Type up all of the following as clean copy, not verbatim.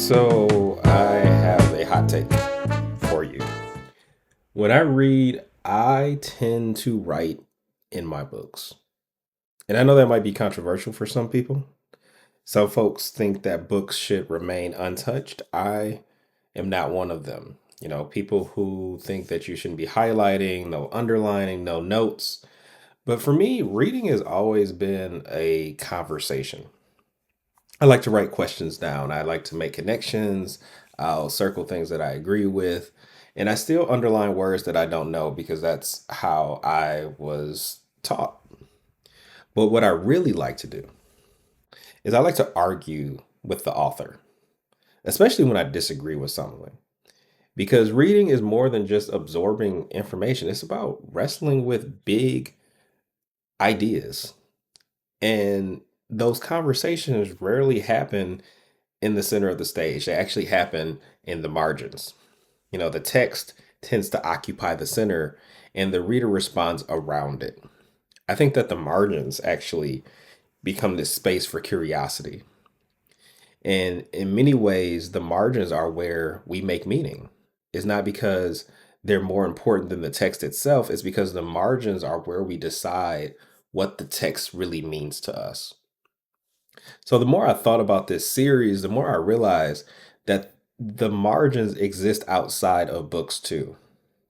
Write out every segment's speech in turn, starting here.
So I have a hot take for you. When I read, I tend to write in my books. And I know that might be controversial for some people. Some folks think that books should remain untouched. I am not one of them. People who think that you shouldn't be highlighting, no underlining, no notes. But for me, reading has always been a conversation. I like to write questions down. I like to make connections. I'll circle things that I agree with. And I still underline words that I don't know because that's how I was taught. But what I really like to do is I like to argue with the author, especially when I disagree with someone. Because reading is more than just absorbing information, it's about wrestling with big ideas. And those conversations rarely happen in the center of the stage. They actually happen in the margins. The text tends to occupy the center and the reader responds around it. I think that the margins actually become this space for curiosity. And in many ways, the margins are where we make meaning. It's not because they're more important than the text itself, it's because the margins are where we decide what the text really means to us. So the more I thought about this series, the more I realized that the margins exist outside of books too.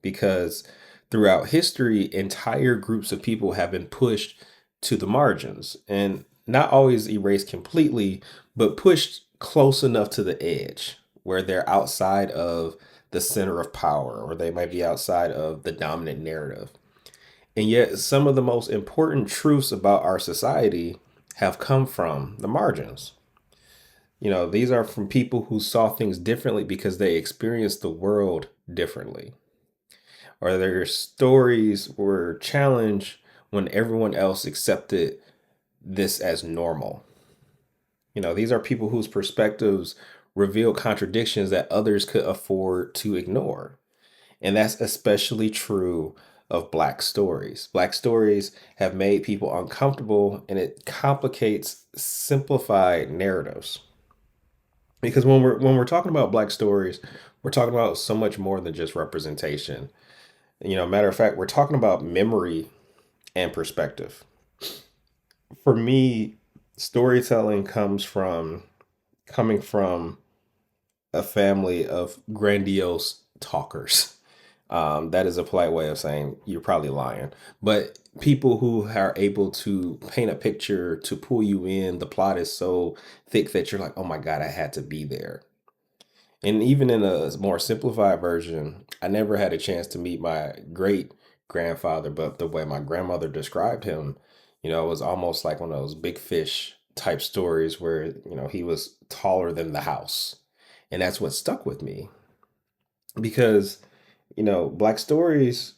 Because throughout history, entire groups of people have been pushed to the margins and not always erased completely, but pushed close enough to the edge where they're outside of the center of power or they might be outside of the dominant narrative. And yet, some of the most important truths about our society have come from the margins. These are from people who saw things differently because they experienced the world differently, or their stories were challenged when everyone else accepted this as normal. These are people whose perspectives reveal contradictions that others could afford to ignore. And that's especially true of Black stories. Black stories have made people uncomfortable and it complicates simplified narratives. Because when we're talking about Black stories, we're talking about so much more than just representation. Matter of fact, we're talking about memory and perspective. For me, storytelling coming from a family of grandiose talkers. That is a polite way of saying you're probably lying. But people who are able to paint a picture to pull you in, the plot is so thick that you're like, oh my God, I had to be there. And even in a more simplified version, I never had a chance to meet my great grandfather, but the way my grandmother described him, it was almost like one of those big fish type stories where, he was taller than the house. And that's what stuck with me because, Black stories,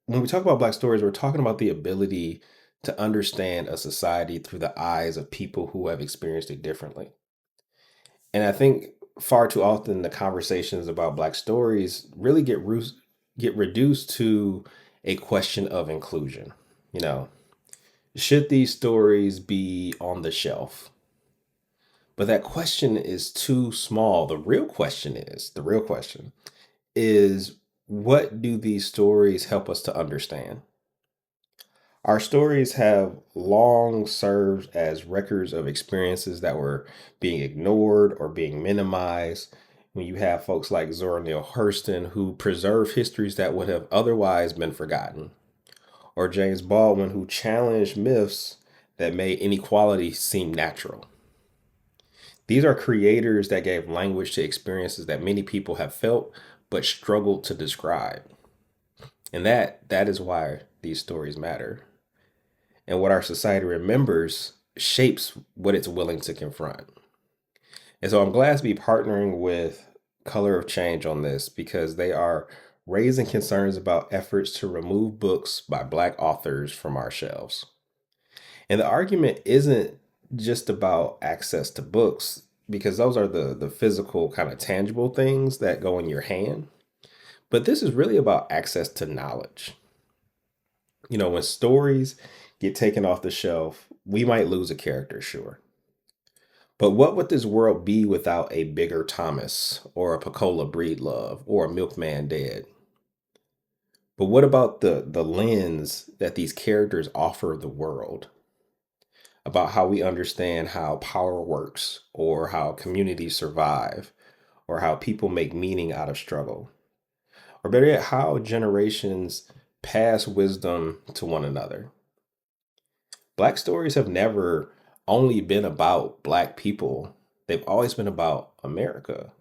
when we talk about Black stories, we're talking about the ability to understand a society through the eyes of people who have experienced it differently. And I think far too often the conversations about Black stories really get reduced to a question of inclusion. You know, should these stories be on the shelf? But that question is too small. The real question is what do these stories help us to understand? Our stories have long served as records of experiences that were being ignored or being minimized. When you have folks like Zora Neale Hurston who preserve histories that would have otherwise been forgotten, or James Baldwin who challenged myths that made inequality seem natural. These are creators that gave language to experiences that many people have felt but struggled to describe. And that is why these stories matter. And what our society remembers shapes what it's willing to confront. And so I'm glad to be partnering with Color of Change on this because they are raising concerns about efforts to remove books by Black authors from our shelves. And the argument isn't just about access to books, because those are the physical, kind of tangible things that go in your hand. But this is really about access to knowledge. When stories get taken off the shelf, we might lose a character, sure. But what would this world be without a bigger Thomas or a Pecola Breedlove or a Milkman Dead? But what about the lens that these characters offer the world? About how we understand how power works, or how communities survive, or how people make meaning out of struggle, or better yet, how generations pass wisdom to one another. Black stories have never only been about Black people, they've always been about America.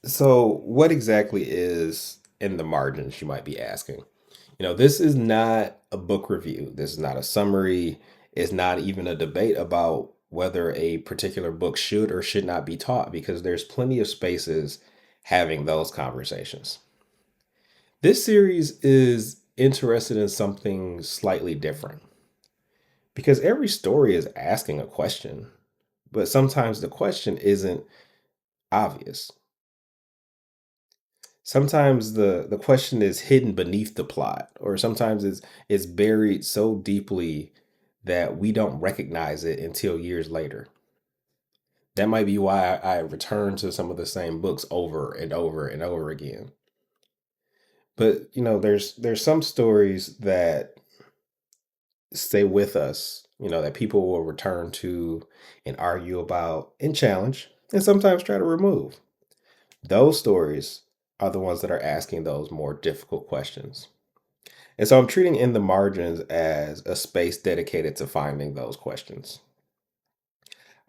So, what exactly is in the margins, you might be asking? This is not a book review. This is not a summary. It's not even a debate about whether a particular book should or should not be taught, because there's plenty of spaces having those conversations. This series is interested in something slightly different because every story is asking a question, but sometimes the question isn't obvious. Sometimes the question is hidden beneath the plot, or sometimes it's buried so deeply that we don't recognize it until years later. That might be why I return to some of the same books over and over and over again. But there's some stories that stay with us, that people will return to and argue about and challenge and sometimes try to remove. Those stories are the ones that are asking those more difficult questions. And so I'm treating In the Margins as a space dedicated to finding those questions.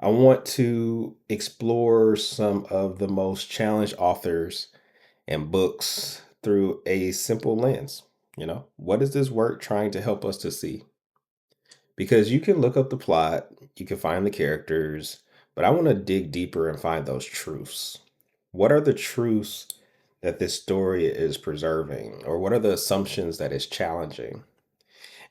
I want to explore some of the most challenged authors and books through a simple lens. What is this work trying to help us to see? Because you can look up the plot, you can find the characters, but I want to dig deeper and find those truths. What are the truths that this story is preserving, or what are the assumptions that it's challenging?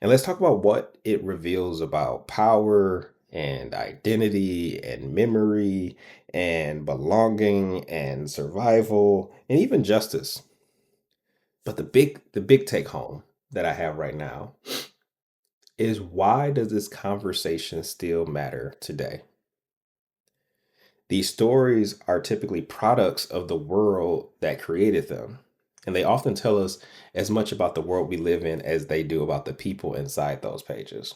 And let's talk about what it reveals about power and identity and memory and belonging and survival and even justice. But the big take home that I have right now is, why does this conversation still matter today? These stories are typically products of the world that created them. And they often tell us as much about the world we live in as they do about the people inside those pages.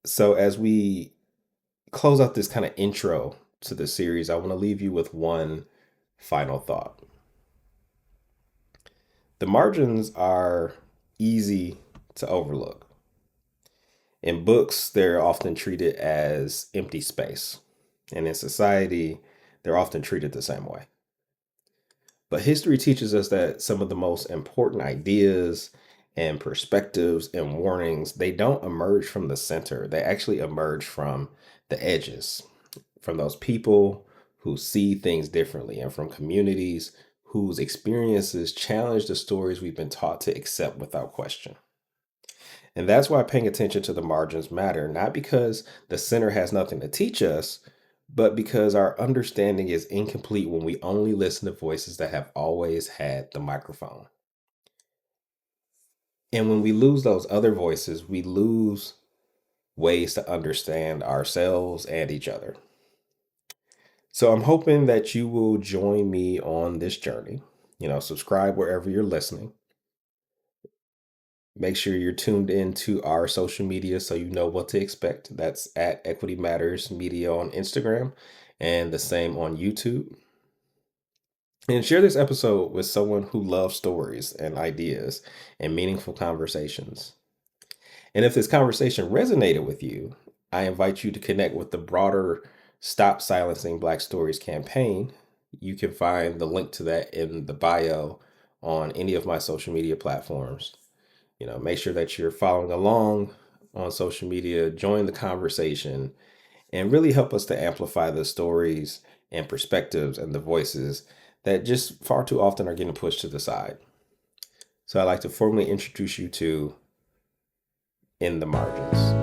So, as we close out this kind of intro to the series, I want to leave you with one final thought. The margins are easy to overlook. In books, they're often treated as empty space. And in society, they're often treated the same way. But history teaches us that some of the most important ideas and perspectives and warnings, they don't emerge from the center. They actually emerge from the edges, from those people who see things differently, and from communities whose experiences challenge the stories we've been taught to accept without question. And that's why paying attention to the margins matter, not because the center has nothing to teach us, but because our understanding is incomplete when we only listen to voices that have always had the microphone. And when we lose those other voices, we lose ways to understand ourselves and each other. So I'm hoping that you will join me on this journey. Subscribe wherever you're listening. Make sure you're tuned into our social media so you know what to expect. That's at Equity Matters Media on Instagram and the same on YouTube. And share this episode with someone who loves stories and ideas and meaningful conversations. And if this conversation resonated with you, I invite you to connect with the broader Stop Silencing Black Stories campaign. You can find the link to that in the bio on any of my social media platforms. Make sure that you're following along on social media, join the conversation, and really help us to amplify the stories and perspectives and the voices that just far too often are getting pushed to the side. So I'd like to formally introduce you to In the Margins.